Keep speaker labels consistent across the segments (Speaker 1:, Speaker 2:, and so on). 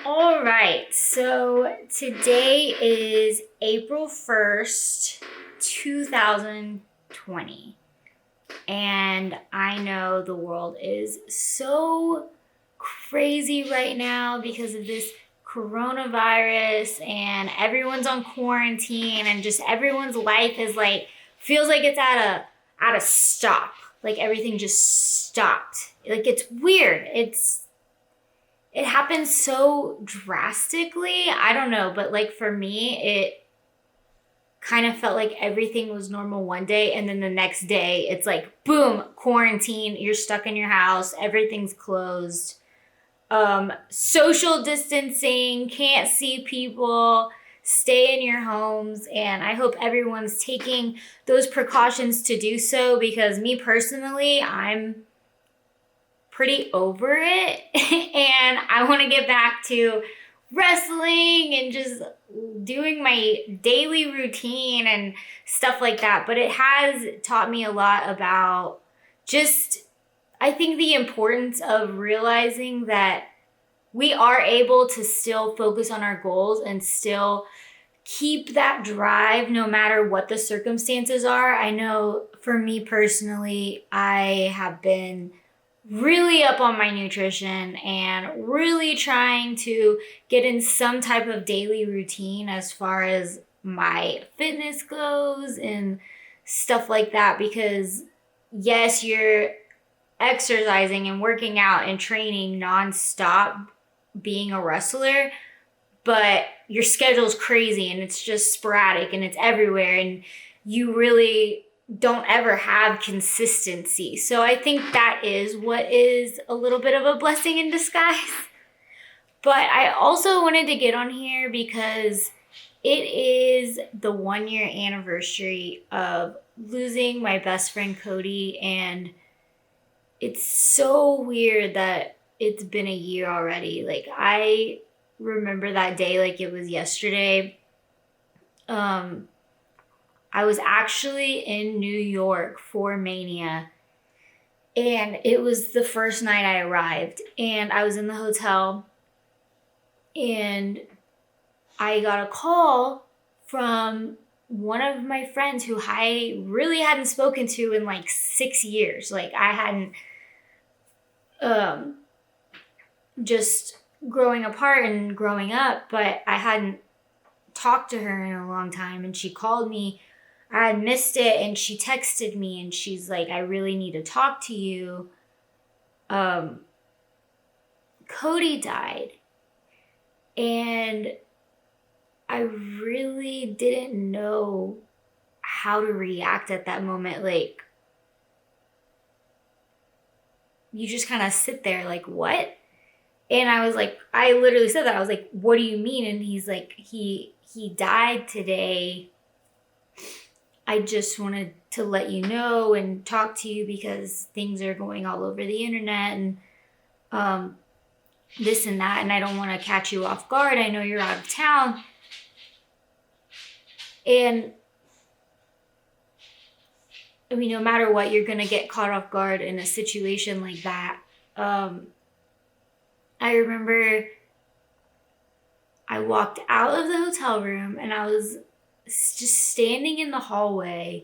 Speaker 1: All right, so today is April 1st, 2020. And I know the world is so crazy right now because of this coronavirus and everyone's on quarantine and just everyone's life is like feels like it's at a stop. Like everything just stopped. Like it's weird. It happens so drastically. I don't know, but like for me, it kind of felt like everything was normal one day and then the next day it's like boom, quarantine, you're stuck in your house, everything's closed. Social distancing, can't see people, stay in your homes, and I hope everyone's taking those precautions to do so because me personally, I'm pretty over it and I want to get back to wrestling and just doing my daily routine and stuff like that. But it has taught me a lot about just, I think, the importance of realizing that we are able to still focus on our goals and still keep that drive no matter what the circumstances are. I know for me personally, I have been really up on my nutrition and really trying to get in some type of daily routine as far as my fitness goes and stuff like that because yes, you're exercising and working out and training nonstop being a wrestler, but your schedule's crazy and it's just sporadic and it's everywhere and you really don't ever have consistency. So I think that is what is a little bit of a blessing in disguise. But I also wanted to get on here because it is the 1 year anniversary of losing my best friend Cody, and it's so weird that it's been a year already. Like I remember that day like it was yesterday. I was actually in New York for Mania, and it was the first night I arrived, and I was in the hotel, and I got a call from one of my friends who I really hadn't spoken to in like 6 years. Like I hadn't, just growing apart and growing up, but I hadn't talked to her in a long time, and she called me. I had missed it and she texted me and she's like, I really need to talk to you. Cody died. And I really didn't know how to react at that moment. Like, you just kind of sit there like, what? And I was like, I literally said that. I was like, what do you mean? And he's like, he died today. I just wanted to let you know and talk to you because things are going all over the internet and this and that, and I don't want to catch you off guard. I know you're out of town. And I mean, no matter what, you're going to get caught off guard in a situation like that. I remember I walked out of the hotel room and I was just standing in the hallway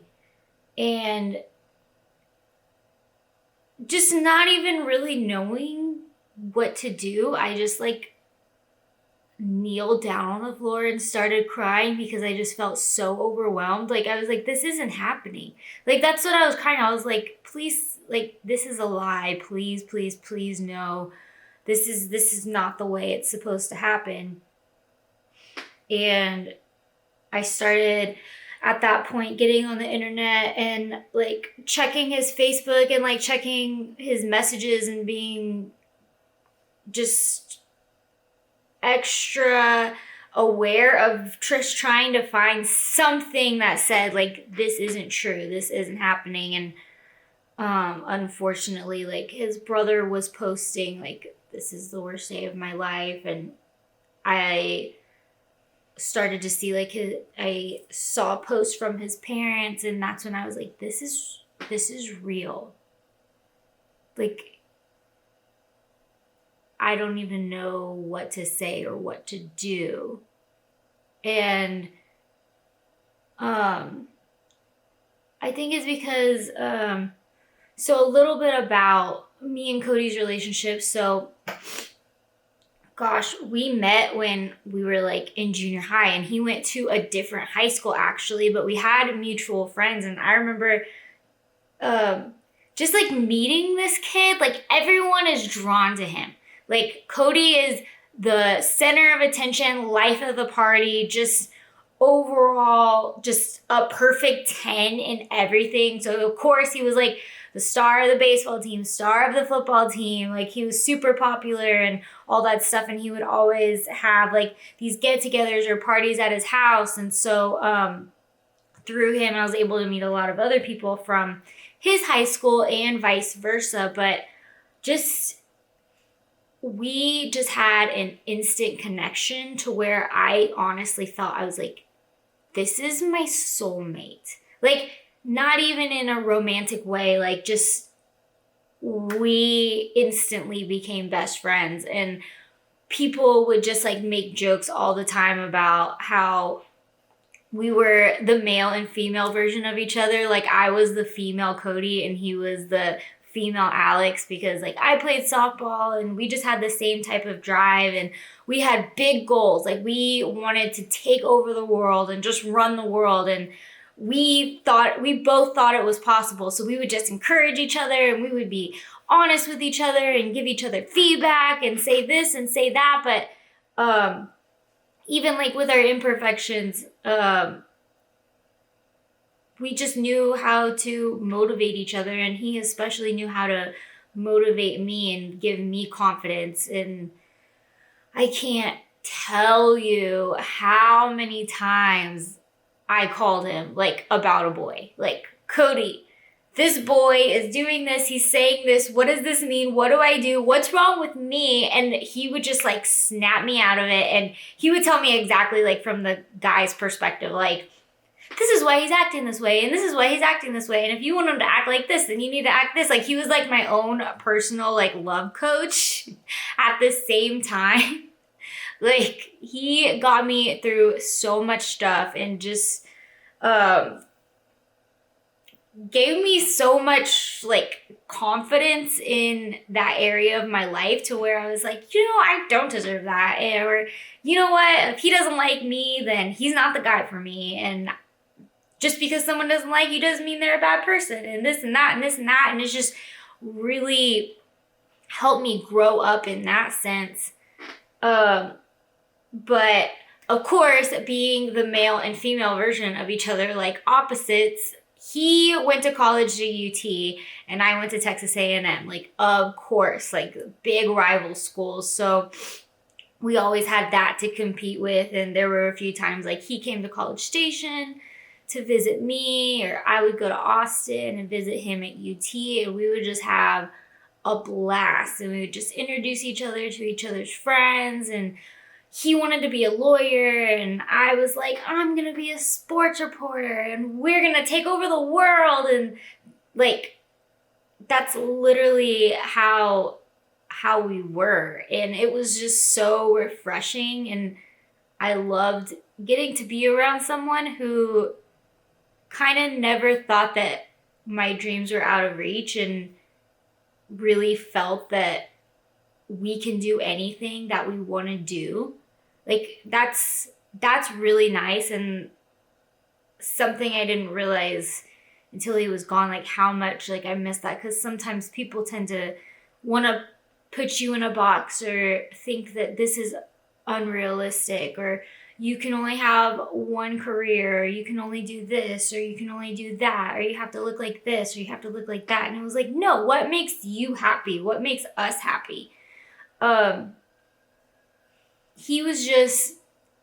Speaker 1: and just not even really knowing what to do. I just like kneeled down on the floor and started crying because I just felt so overwhelmed. Like I was like, this isn't happening. Like that's what I was crying. I was like, please, like this is a lie. Please, please, please no. This is not the way it's supposed to happen. And I started at that point getting on the internet and like checking his Facebook and like checking his messages and being just extra aware of Trish trying to find something that said like, this isn't true, this isn't happening. And unfortunately, like his brother was posting like, this is the worst day of my life. And I started to see like I saw posts from his parents, and that's when I was like, this is real. Like I don't even know what to say or what to do. And I think it's because, so a little bit about me and Cody's relationship. So, gosh, we met when we were like in junior high, and he went to a different high school actually, but we had mutual friends. And I remember just like meeting this kid, like everyone is drawn to him. Like Cody is the center of attention, life of the party, just overall just a perfect 10 in everything. So of course he was like the star of the baseball team, star of the football team. Like he was super popular and all that stuff. And he would always have like these get-togethers or parties at his house. And so through him, I was able to meet a lot of other people from his high school and vice versa. But we just had an instant connection to where I honestly felt, I was like, this is my soulmate. Like, not even in a romantic way, like just we instantly became best friends. And people would just like make jokes all the time about how we were the male and female version of each other. Like I was the female Cody and he was the female Alex, because like I played softball and we just had the same type of drive and we had big goals. Like we wanted to take over the world and just run the world, and we both thought it was possible. So we would just encourage each other and we would be honest with each other and give each other feedback and say this and say that. But even like with our imperfections, we just knew how to motivate each other, and he especially knew how to motivate me and give me confidence. And I can't tell you how many times I called him like about a boy, like, Cody, this boy is doing this, he's saying this, what does this mean? What do I do? What's wrong with me? And he would just like snap me out of it, and he would tell me exactly like from the guy's perspective, like, this is why he's acting this way, and this is why he's acting this way, and if you want him to act like this, then you need to act this. Like he was like my own personal like love coach at the same time. Like he got me through so much stuff and just gave me so much like confidence in that area of my life, to where I was like, I don't deserve that. Or, you know what, if he doesn't like me, then he's not the guy for me. And just because someone doesn't like you doesn't mean they're a bad person, and this and that and this and that. And it's just really helped me grow up in that sense. But of course, being the male and female version of each other, like opposites, he went to college to UT and I went to Texas A&M. Like, of course, like big rival schools. So we always had that to compete with. And there were a few times like he came to College Station to visit me, or I would go to Austin and visit him at UT, and we would just have a blast, and we would just introduce each other to each other's friends. And he wanted to be a lawyer, and I was like, I'm gonna be a sports reporter, and we're gonna take over the world. And like, that's literally how we were. And it was just so refreshing, and I loved getting to be around someone who kind of never thought that my dreams were out of reach, and really felt that we can do anything that we want to do. Like that's really nice, and something I didn't realize until he was gone, like how much like I missed that. Because sometimes people tend to want to put you in a box or think that this is unrealistic, or you can only have one career, or you can only do this, or you can only do that, or you have to look like this, or you have to look like that. And I was like, no, what makes you happy? What makes us happy? He was just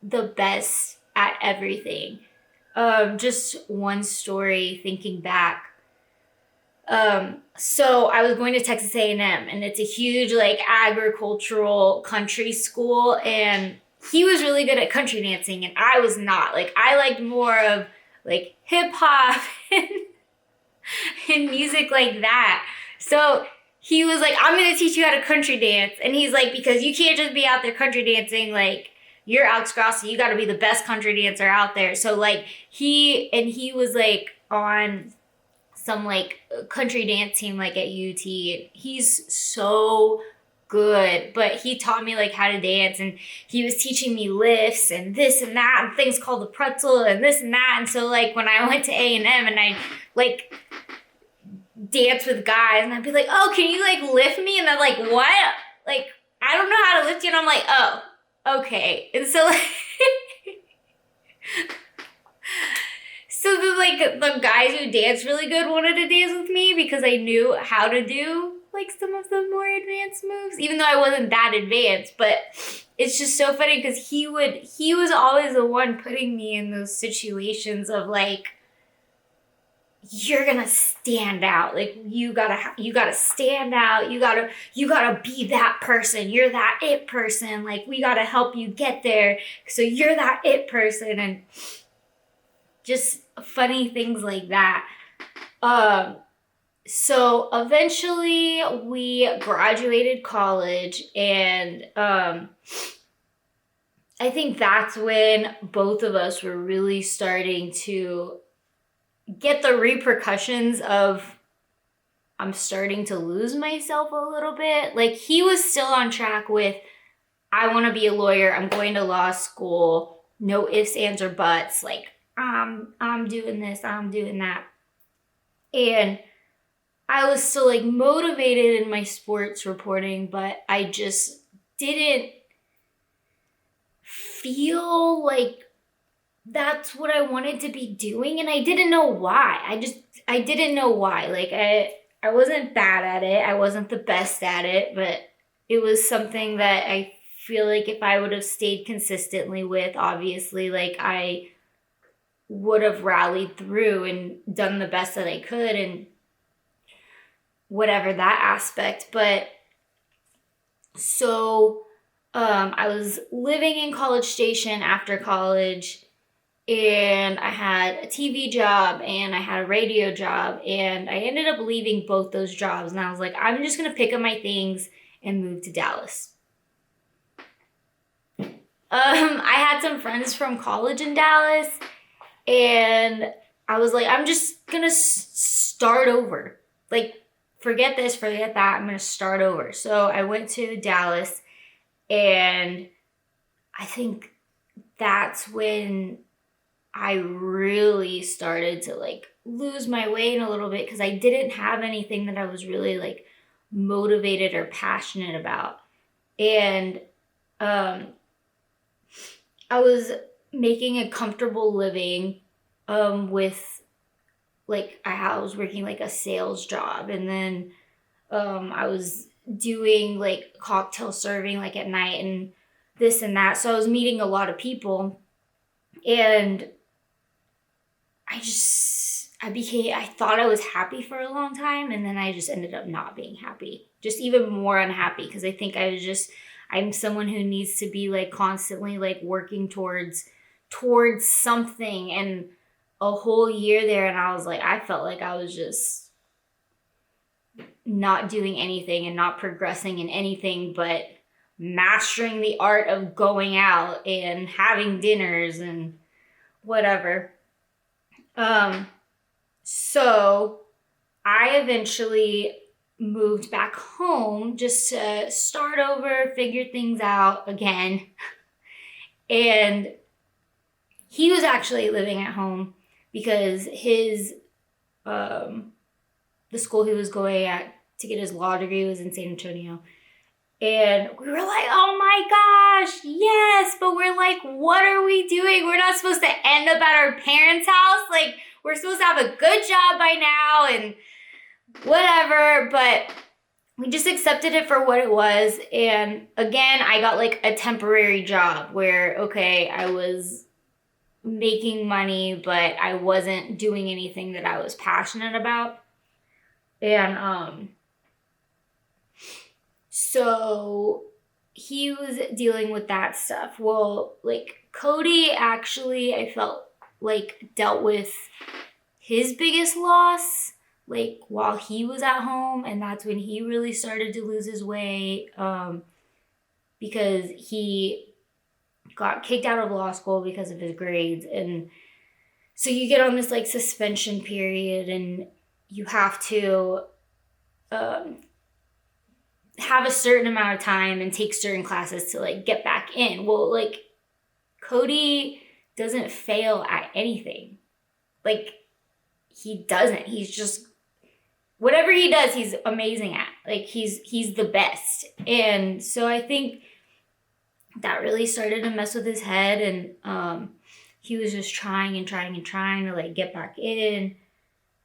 Speaker 1: the best at everything. Just one story thinking back. So I was going to Texas A&M, and it's a huge like agricultural country school, and he was really good at country dancing and I was not. Like I liked more of like hip hop and music like that. So he was like, I'm going to teach you how to country dance. And he's like, because you can't just be out there country dancing. Like, you're Alex Gracia. You got to be the best country dancer out there. So, like, he was, like, on some, like, country dance team, like, at UT. He's so good. But he taught me, like, how to dance. And he was teaching me lifts and this and that and things called the pretzel and this and that. And so, like, when I went to A&M and I, like, dance with guys and I'd be like, oh, can you like lift me? And they're like, what? Like, I don't know how to lift you. And I'm like, oh, okay. And so like, so the guys who dance really good wanted to dance with me because I knew how to do like some of the more advanced moves, even though I wasn't that advanced. But it's just so funny because he was always the one putting me in those situations of like, you're gonna stand out. Like, you gotta stand out. You gotta be that person. You're that it person. Like, we gotta help you get there. So you're that it person. And just funny things like that. So eventually we graduated college, and I think that's when both of us were really starting to get the repercussions of I'm starting to lose myself a little bit. Like, he was still on track with, I want to be a lawyer. I'm going to law school. No ifs, ands, or buts. Like, I'm doing this. I'm doing that. And I was still like motivated in my sports reporting, but I just didn't feel like that's what I wanted to be doing, and I didn't know why. I didn't know why. Like, I wasn't bad at it. I wasn't the best at it, but it was something that I feel like if I would have stayed consistently with, obviously, like, I would have rallied through and done the best that I could and whatever that aspect. But so I was living in College Station after college, and I had a TV job and I had a radio job, and I ended up leaving both those jobs. And I was like, I'm just going to pick up my things and move to Dallas. I had some friends from college in Dallas, and I was like, I'm just going to start over. Like, forget this, forget that. I'm going to start over. So I went to Dallas, and I think that's when I really started to like lose my way in a little bit, because I didn't have anything that I was really like motivated or passionate about. And I was making a comfortable living with like I was working like a sales job, and then I was doing like cocktail serving like at night and this and that. So I was meeting a lot of people, and I thought I was happy for a long time, and then I just ended up not being happy, just even more unhappy, because I think I'm someone who needs to be like constantly like working towards something. And a whole year there, and I felt like I was just not doing anything and not progressing in anything but mastering the art of going out and having dinners and whatever. So I eventually moved back home just to start over, figure things out again. And he was actually living at home because his, the school he was going at to get his law degree was in San Antonio. And we were like, oh my gosh, yes. But we're like, what are we doing? We're not supposed to end up at our parents' house. Like, we're supposed to have a good job by now and whatever. But we just accepted it for what it was. And again, I got like a temporary job where, okay, I was making money, but I wasn't doing anything that I was passionate about. And so he was dealing with that stuff. Well, like, Cody actually, I felt like, dealt with his biggest loss like while he was at home, and that's when he really started to lose his way, because he got kicked out of law school because of his grades. And so you get on this like suspension period, and you have to have a certain amount of time and take certain classes to like get back in. Well, like Cody doesn't fail at anything. Like he doesn't. He's just, whatever he does, he's amazing at. Like he's the best. And so I think that really started to mess with his head, and he was just trying to like get back in.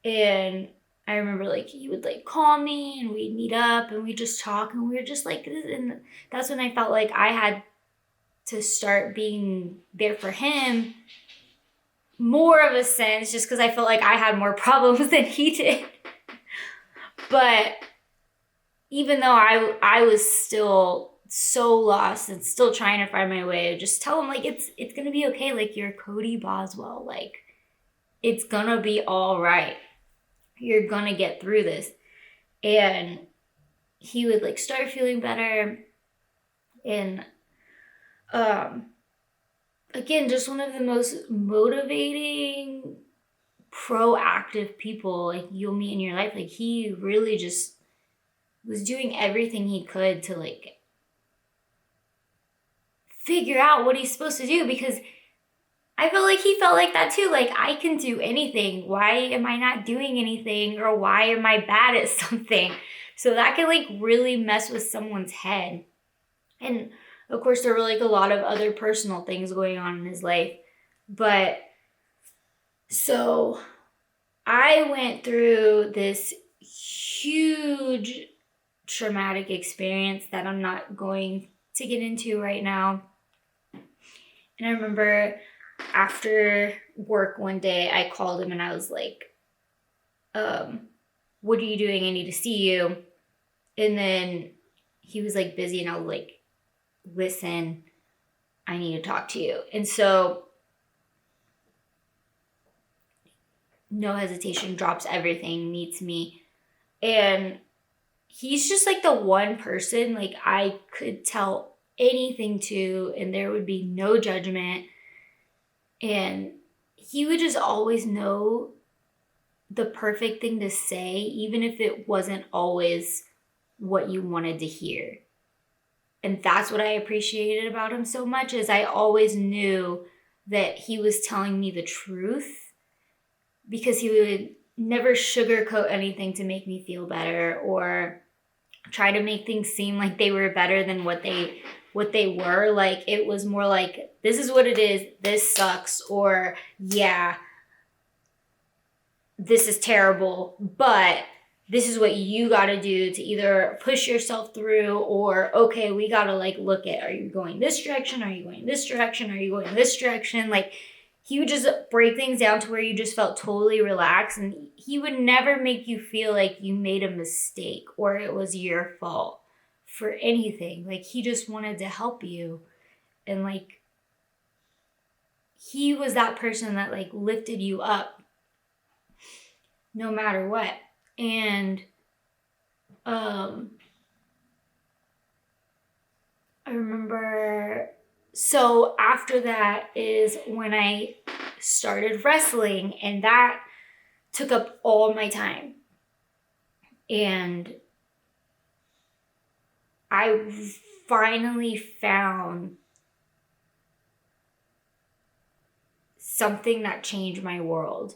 Speaker 1: And I remember like he would like call me and we'd meet up and we'd just talk, and we were just like, and that's when I felt like I had to start being there for him more of a sense, just because I felt like I had more problems than he did. But even though I was still so lost and still trying to find my way, just tell him like it's gonna be okay. Like you're Cody Boswell. Like it's gonna be all right. You're gonna get through this. And he would like start feeling better. And again, just one of the most motivating, proactive people like you'll meet in your life. Like he really just was doing everything he could to like figure out what he's supposed to do, because I feel like he felt like that too. Like I can do anything. Why am I not doing anything? Or why am I bad at something? So that can like really mess with someone's head. And of course there were like a lot of other personal things going on in his life. But so I went through this huge traumatic experience that I'm not going to get into right now. And I remember after work one day, I called him and I was like, what are you doing? I need to see you. And then he was like busy, and I was like, listen, I need to talk to you. And so no hesitation, drops everything, meets me. And he's just like the one person like I could tell anything to, and there would be no judgment. And he would just always know the perfect thing to say, even if it wasn't always what you wanted to hear. And that's what I appreciated about him so much, is I always knew that he was telling me the truth, because he would never sugarcoat anything to make me feel better or try to make things seem like they were better than what they were. Like it was more like, this is what it is, this sucks, or yeah, this is terrible, but this is what you got to do to either push yourself through, or okay, we got to like look at, are you going this direction? Are you going this direction? Are you going this direction? Like he would just break things down to where you just felt totally relaxed, and he would never make you feel like you made a mistake or it was your fault for anything. Like he just wanted to help you. And like he was that person that like lifted you up no matter what. And I remember, so after that is when I started wrestling, and that took up all my time. And I finally found something that changed my world,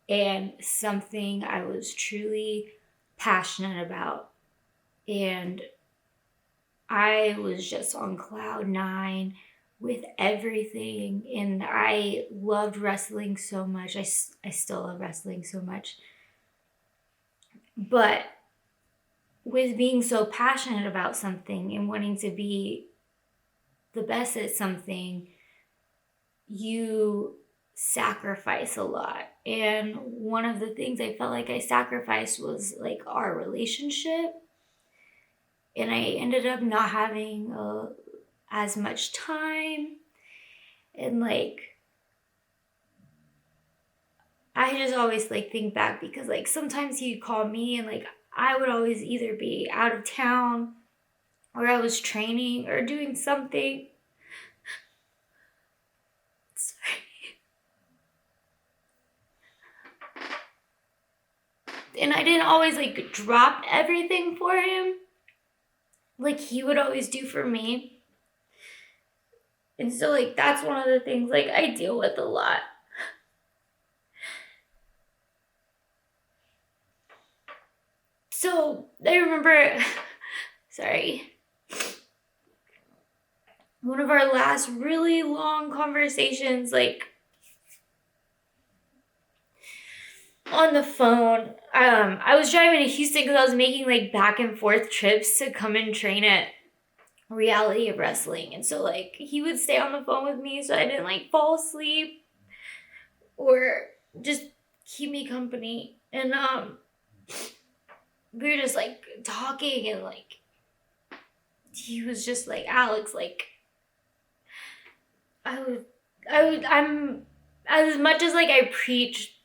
Speaker 1: and something I was truly passionate about. And I was just on cloud 9 with everything. And I loved wrestling so much. I still love wrestling so much. But with being so passionate about something and wanting to be the best at something, you sacrifice a lot. And one of the things I felt like I sacrificed was like our relationship. And I ended up not having as much time. And like I just always like think back because like sometimes he'd call me and like I would always either be out of town or I was training or doing something. Sorry. And I didn't always like drop everything for him like he would always do for me. And so like that's one of the things like I deal with a lot. So I remember, sorry, one of our last really long conversations, like on the phone. I was driving to Houston because I was making like back and forth trips to come and train at Reality of Wrestling. And so like he would stay on the phone with me so I didn't like fall asleep or just keep me company. And we were just like talking and like he was just like, Alex, like I'm as much as like I preach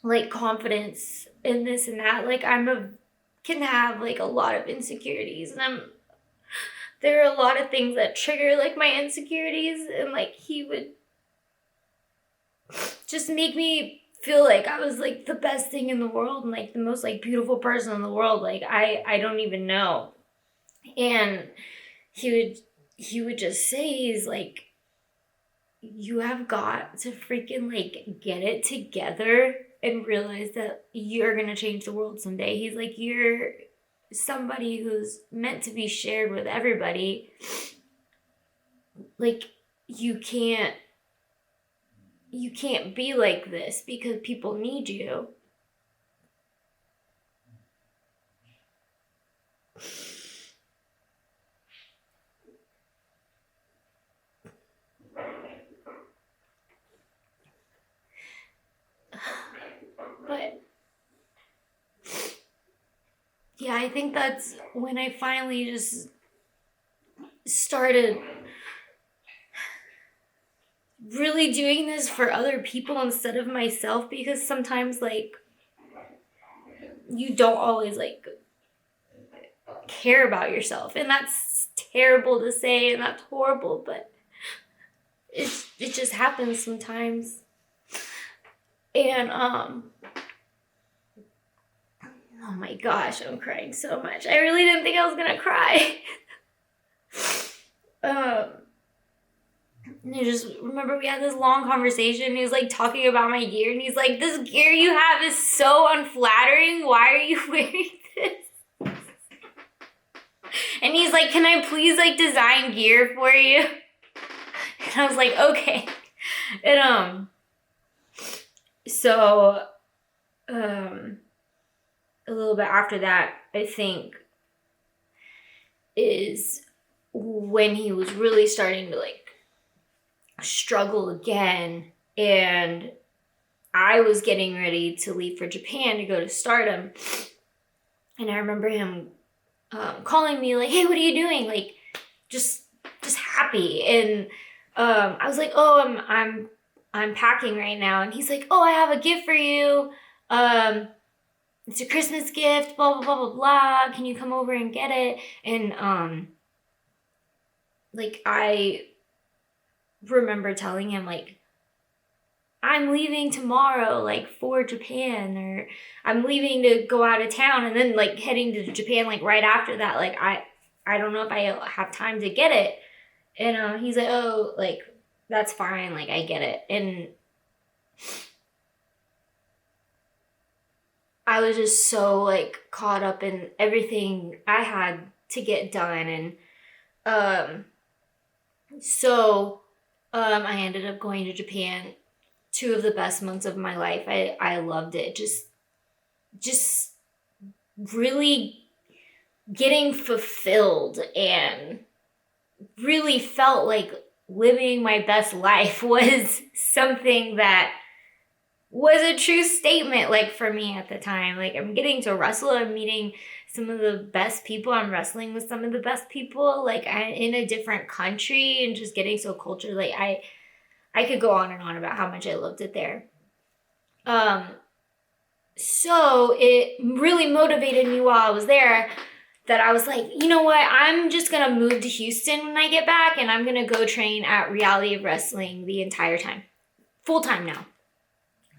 Speaker 1: like confidence in this and that, like can have like a lot of insecurities, and there are a lot of things that trigger like my insecurities, and like he would just make me feel like I was like the best thing in the world and like the most like beautiful person in the world. Like I don't even know. And he would just say, he's like, you have got to freaking like get it together and realize that you're gonna change the world someday. He's like, you're somebody who's meant to be shared with everybody. Like you can't be like this because people need you. But yeah, I think that's when I finally just started really doing this for other people instead of myself, because sometimes like you don't always like care about yourself, and that's terrible to say and that's horrible, but it just happens sometimes. And oh my gosh, I'm crying so much. I really didn't think I was gonna cry. And I just remember we had this long conversation. He was like talking about my gear, and he's like, this gear you have is so unflattering. Why are you wearing this? And he's like, can I please like design gear for you? And I was like, okay. And so a little bit after that, I think, is when he was really starting to like struggle again, and I was getting ready to leave for Japan to go to Stardom. And I remember him calling me like, hey, what are you doing? Like just happy. And I was like, oh, I'm packing right now. And he's like, oh, I have a gift for you. It's a Christmas gift, blah, blah, blah, blah, blah. Can you come over and get it? And like I remember telling him like, I'm leaving tomorrow, like for Japan, or I'm leaving to go out of town, and then like heading to Japan like right after that. Like I don't know if I have time to get it. And he's like, oh, like that's fine, like I get it. And I was just so like caught up in everything I had to get done. And so I ended up going to Japan. 2 of the best months of my life. I loved it. Just really getting fulfilled and really felt like living my best life was something that was a true statement, like for me at the time. Like I'm getting to wrestle, I'm meeting some of the best people, I'm wrestling with some of the best people, like I'm in a different country and just getting so cultured. Like I could go on and on about how much I loved it there. So it really motivated me while I was there that I was like, you know what? I'm just going to move to Houston when I get back, and I'm going to go train at Reality of Wrestling the entire time. Full time now.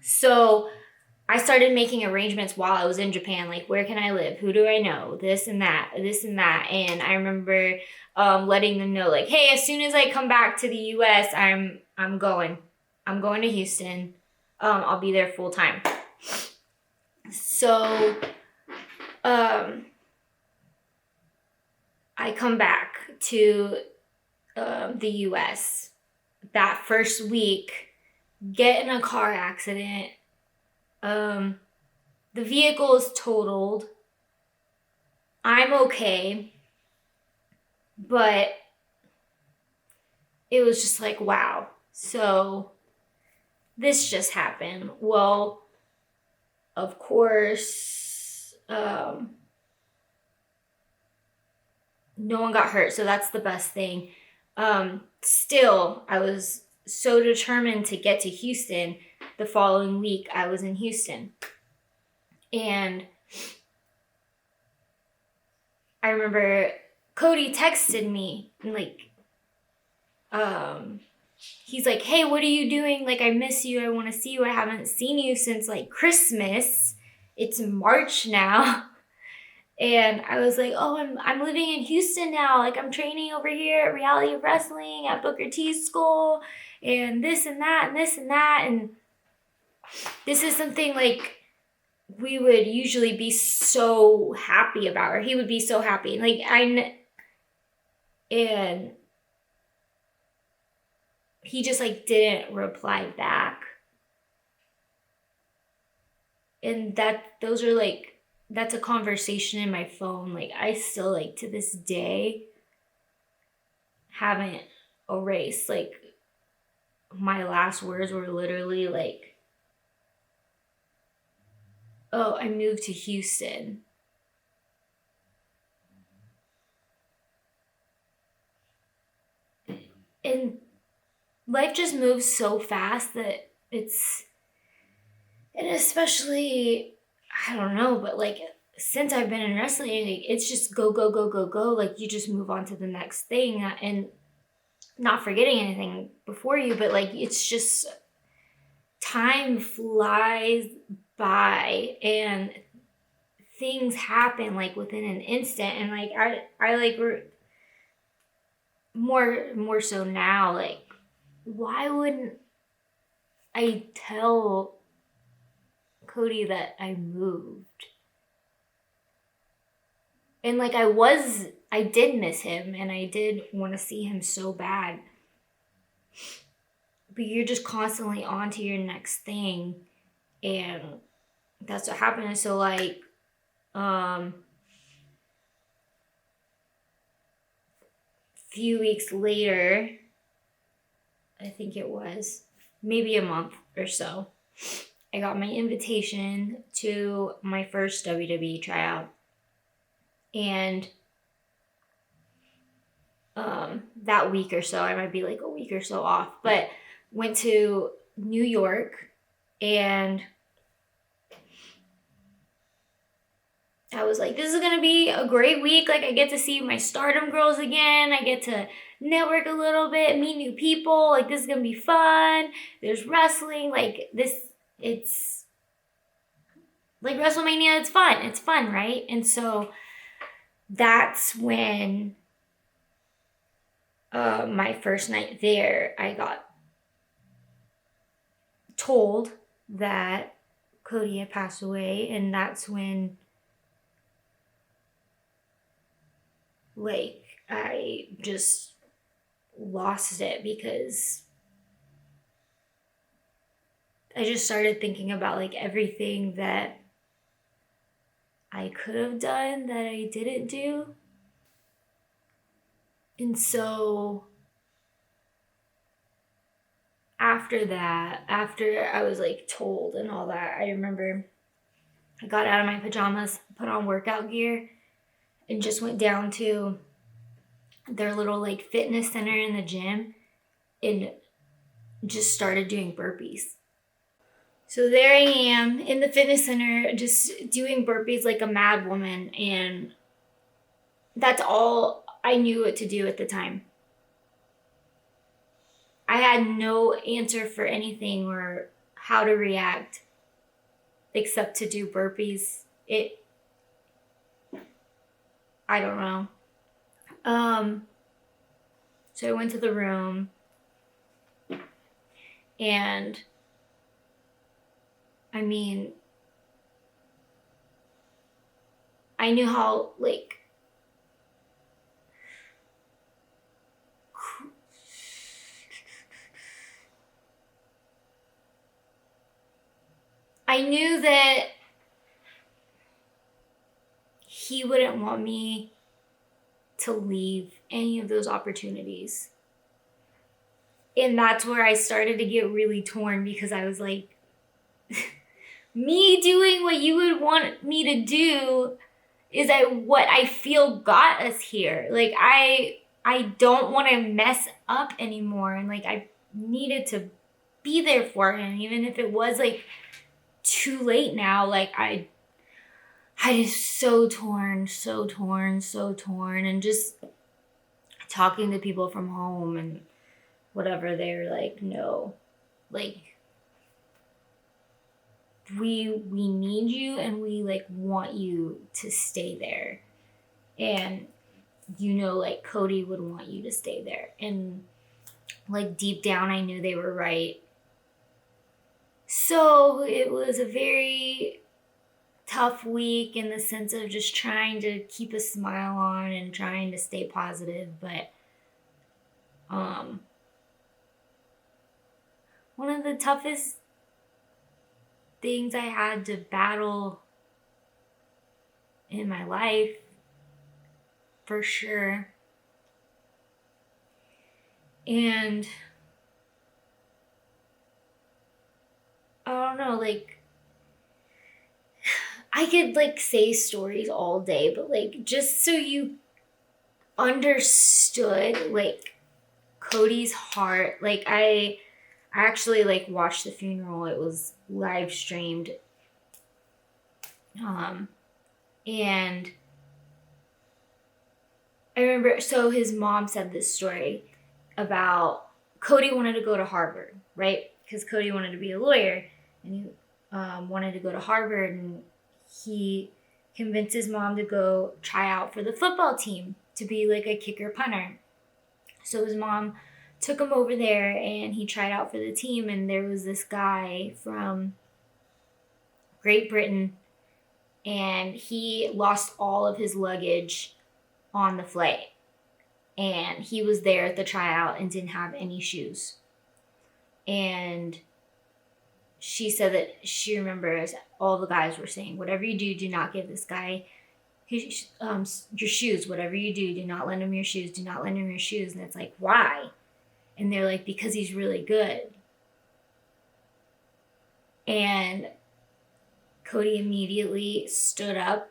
Speaker 1: So I started making arrangements while I was in Japan, like where can I live? Who do I know? This and that. And I remember letting them know, like, hey, as soon as I come back to the US, I'm going. I'm going to Houston. I'll be there full time. So I come back to the US that first week, get in a car accident. The vehicle is totaled. I'm okay. But it was just like, wow. So this just happened. Well, of course, no one got hurt. So that's the best thing. Still, I was so determined to get to Houston. The following week, I was in Houston. And I remember Cody texted me and he's like, hey, what are you doing? Like, I miss you. I want to see you. I haven't seen you since like Christmas. It's March now. And I was like, oh, I'm living in Houston now. Like, I'm training over here at Reality of Wrestling at Booker T's school and this and that and this and that. And this is something like we would usually be so happy about, or he would be so happy. Like, and he just like didn't reply back. And that's a conversation in my phone. Like, I still, like, to this day haven't erased. Like, my last words were literally like, oh, I moved to Houston. And life just moves so fast that and especially, I don't know, but like, since I've been in wrestling, like, it's just go, go, go, go, go. Like, you just move on to the next thing and not forgetting anything before you, but like, it's just time flies by and things happen like within an instant. And like, I like more so now, like, why wouldn't I tell Cody that I moved? And like, I did miss him and I did want to see him so bad. But you're just constantly on to your next thing. And that's what happened. And so like, few weeks later, I think it was maybe a month or so, I got my invitation to my first WWE tryout. And that week or so, I might be like a week or so off, but went to New York and I was like, this is going to be a great week. Like, I get to see my Stardom girls again. I get to network a little bit, meet new people. Like, this is going to be fun. There's wrestling. Like, it's like WrestleMania. It's fun. It's fun, right? And so that's when my first night there, I got told that Cody had passed away. And that's when, like, I just lost it because I just started thinking about like everything that I could have done that I didn't do. And so after I was like told and all that, I remember I got out of my pajamas, put on workout gear, and just went down to their little like fitness center in the gym and just started doing burpees. So there I am in the fitness center just doing burpees like a mad woman, and that's all I knew what to do at the time. I had no answer for anything or how to react except to do burpees. I don't know. So I went to the room, and I mean, I knew how, like, I knew that he wouldn't want me to leave any of those opportunities. And that's where I started to get really torn, because I was like, me doing what you would want me to do is what I feel got us here. Like, I don't want to mess up anymore. And like, I needed to be there for him, even if it was like too late now. Like, I just so torn, and just talking to people from home and whatever, they're like, no, like, we need you, and we like want you to stay there. And like, Cody would want you to stay there. And like, deep down I knew they were right. So it was a very tough week in the sense of just trying to keep a smile on and trying to stay positive. But one of the toughest things I had to battle in my life, for sure. And I don't know, like, I could like say stories all day, but like, just so you understood like Cody's heart, like, I actually like watched the funeral. It was live streamed. And I remember, so his mom said this story about Cody wanted to go to Harvard, right? Because Cody wanted to be a lawyer, and he wanted to go to Harvard, and he convinced his mom to go try out for the football team to be like a kicker punter. So his mom took him over there, and he tried out for the team, and there was this guy from Great Britain, and he lost all of his luggage on the flight. And he was there at the tryout and didn't have any shoes. And she said that she remembers all the guys were saying, whatever you do, do not give this guy your shoes. Whatever you do not lend him your shoes. Do not lend him your shoes. And it's like, why? And they're like, because he's really good. And Cody immediately stood up,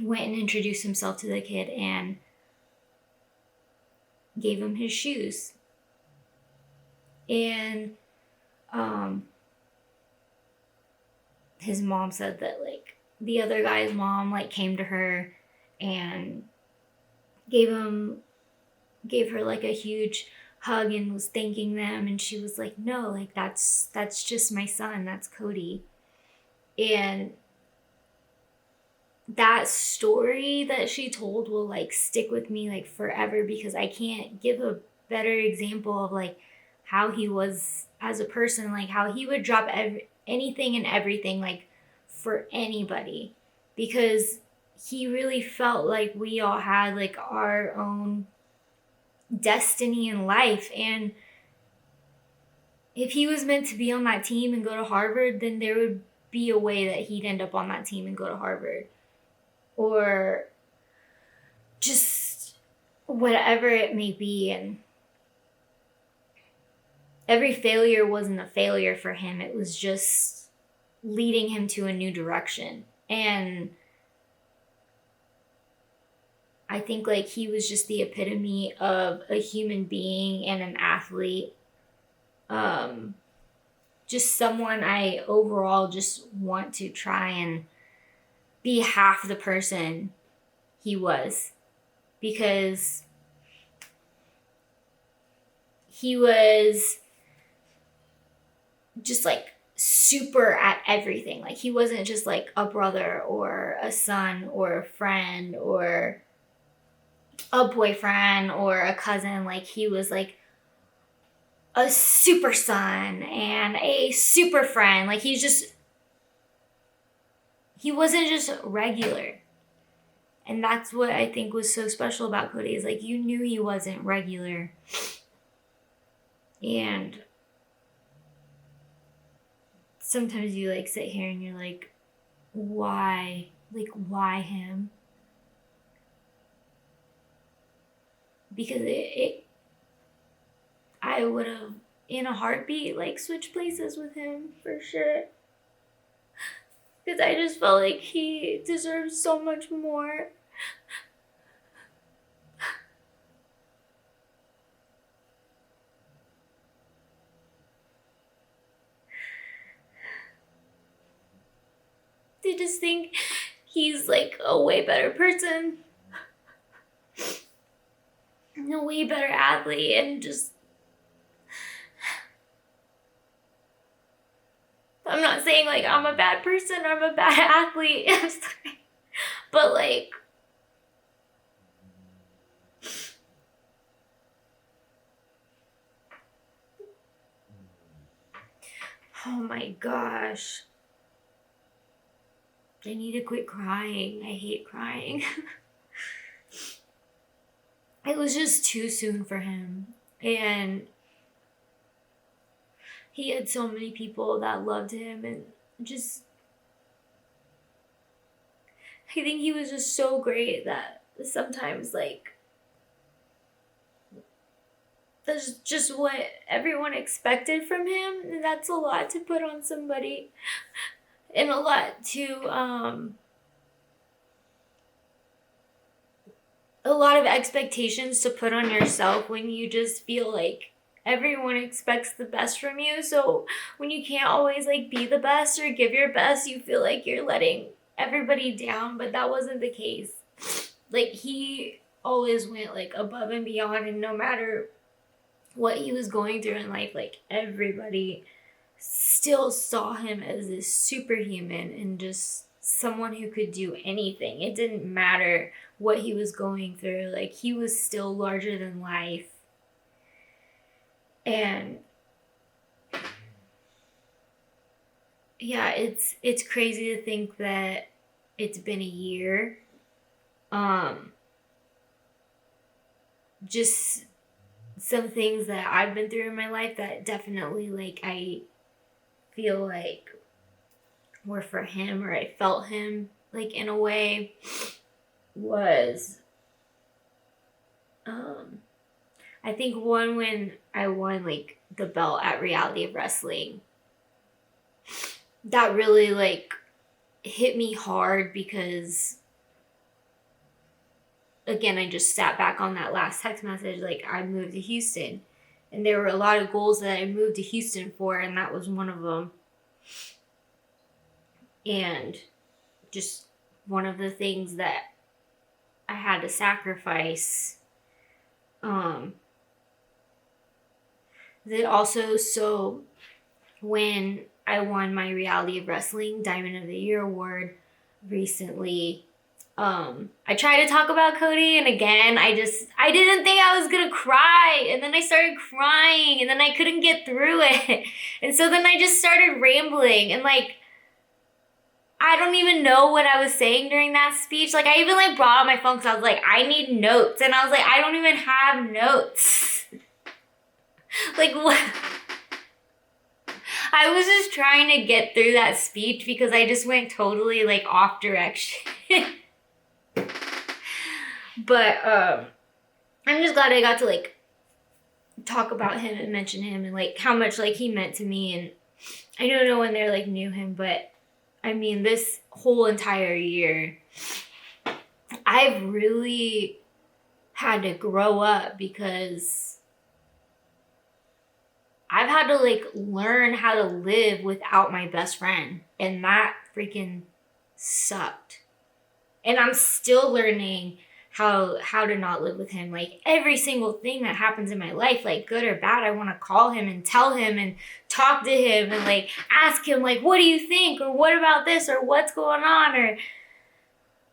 Speaker 1: went and introduced himself to the kid, and gave him his shoes. And his mom said that like the other guy's mom like came to her and gave her like a huge hug and was thanking them, and she was like, no, like, that's just my son, that's Cody. And that story that she told will like stick with me like forever, because I can't give a better example of like how he was as a person, like how he would drop anything and everything like for anybody, because he really felt like we all had like our own destiny in life. And if he was meant to be on that team and go to Harvard, then there would be a way that he'd end up on that team and go to Harvard, or just whatever it may be. And every failure wasn't a failure for him. It was just leading him to a new direction. And I think like he was just the epitome of a human being and an athlete. just someone I overall just want to try and be half the person he was, because he was just like super at everything. Like he wasn't just like a brother or a son or a friend or a boyfriend or a cousin. Like he was like a super son and a super friend. Like he wasn't just regular. And that's what I think was so special about Cody, is like you knew he wasn't regular. And sometimes you like sit here and you're like, why? Like, why him? Because I would have, in a heartbeat, like switched places with him for sure. Because I just felt like he deserves so much more. I just think he's like a way better person, a way better athlete, and just, I'm not saying like I'm a bad person or I'm a bad athlete. I'm sorry. But like, oh my gosh. I need to quit crying. I hate crying. It was just too soon for him. And he had so many people that loved him, and just, I think he was just so great that sometimes like that's just what everyone expected from him, and that's a lot to put on somebody, and a lot a lot of expectations to put on yourself when you just feel like everyone expects the best from you. So when you can't always like be the best or give your best, you feel like you're letting everybody down, but that wasn't the case. Like he always went like above and beyond, and no matter what he was going through in life, like everybody still saw him as this superhuman and just someone who could do anything. It didn't matter what he was going through. Like he was still larger than life. And yeah, it's crazy to think that it's been a year. Just some things that I've been through in my life that definitely like I feel like were for him, or I felt him like in a way, was I think one when I won like the belt at Reality of Wrestling. That really like hit me hard, because again, I just sat back on that last text message. Like I moved to Houston, and there were a lot of goals that I moved to Houston for, and that was one of them. And just one of the things that I had to sacrifice. That also, so when I won my Reality of Wrestling Diamond of the Year award recently, I tried to talk about Cody, and again, I didn't think I was gonna cry, and then I started crying, and then I couldn't get through it, and so then I just started rambling, and like, I don't even know what I was saying during that speech. Like, I even like brought out my phone because I was like, I need notes, and I was like, I don't even have notes. Like, what? I was just trying to get through that speech because I just went totally like off direction. But I'm just glad I got to like talk about him and mention him and like how much like he meant to me. And I don't know when they like knew him, but I mean, this whole entire year, I've really had to grow up because I I've had to like learn how to live without my best friend, and that freaking sucked. And I'm still learning how to not live with him. Like every single thing that happens in my life, like good or bad, I want to call him and tell him and talk to him and like ask him like, what do you think? Or what about this? Or what's going on? Or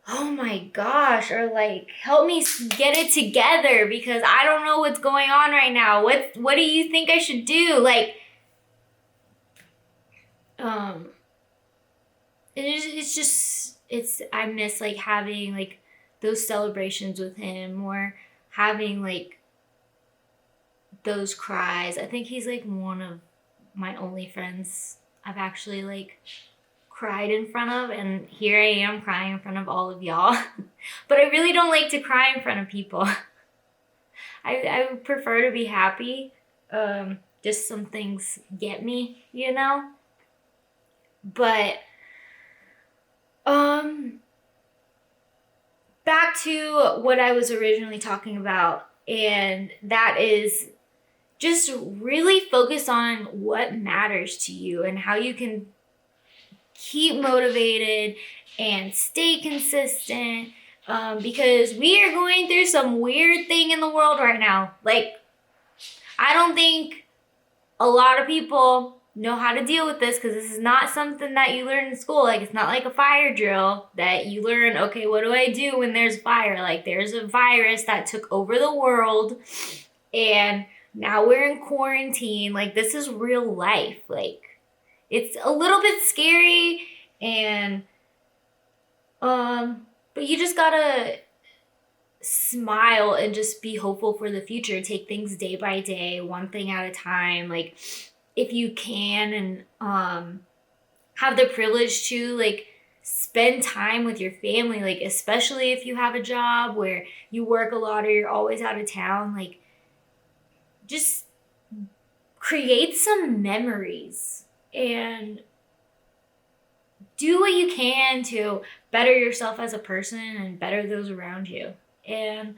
Speaker 1: oh my gosh, or like help me get it together because I don't know what's going on right now. What do you think I should do? Like I miss like having like those celebrations with him or having like those cries. I think he's like one of my only friends I've actually like cried in front of, and here I am crying in front of all of y'all. But I really don't like to cry in front of people. I would prefer to be happy. Just some things get me, you know? But back to what I was originally talking about, and that is just really focus on what matters to you and how you can keep motivated and stay consistent, because we are going through some weird thing in the world right now. Like, I don't think a lot of people know how to deal with this because this is not something that you learn in school. Like, it's not like a fire drill that you learn, okay, what do I do when there's fire? Like, there's a virus that took over the world and now we're in quarantine. Like, this is real life. Like, it's a little bit scary and but you just gotta smile and just be hopeful for the future. Take things day by day, one thing at a time. Like, if you can, and have the privilege to like spend time with your family, like especially if you have a job where you work a lot or you're always out of town, like just create some memories and do what you can to better yourself as a person and better those around you. And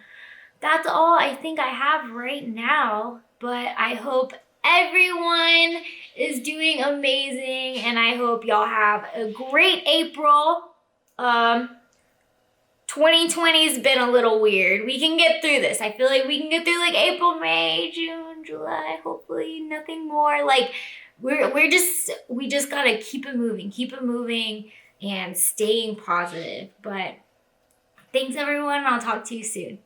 Speaker 1: that's all I think I have right now, but I hope everyone is doing amazing, and I hope y'all have a great April. 2020's been a little weird. We can get through this. I feel like we can get through like April, May, June, July, hopefully nothing more. Like we just gotta keep it moving and staying positive. But thanks everyone, I'll talk to you soon.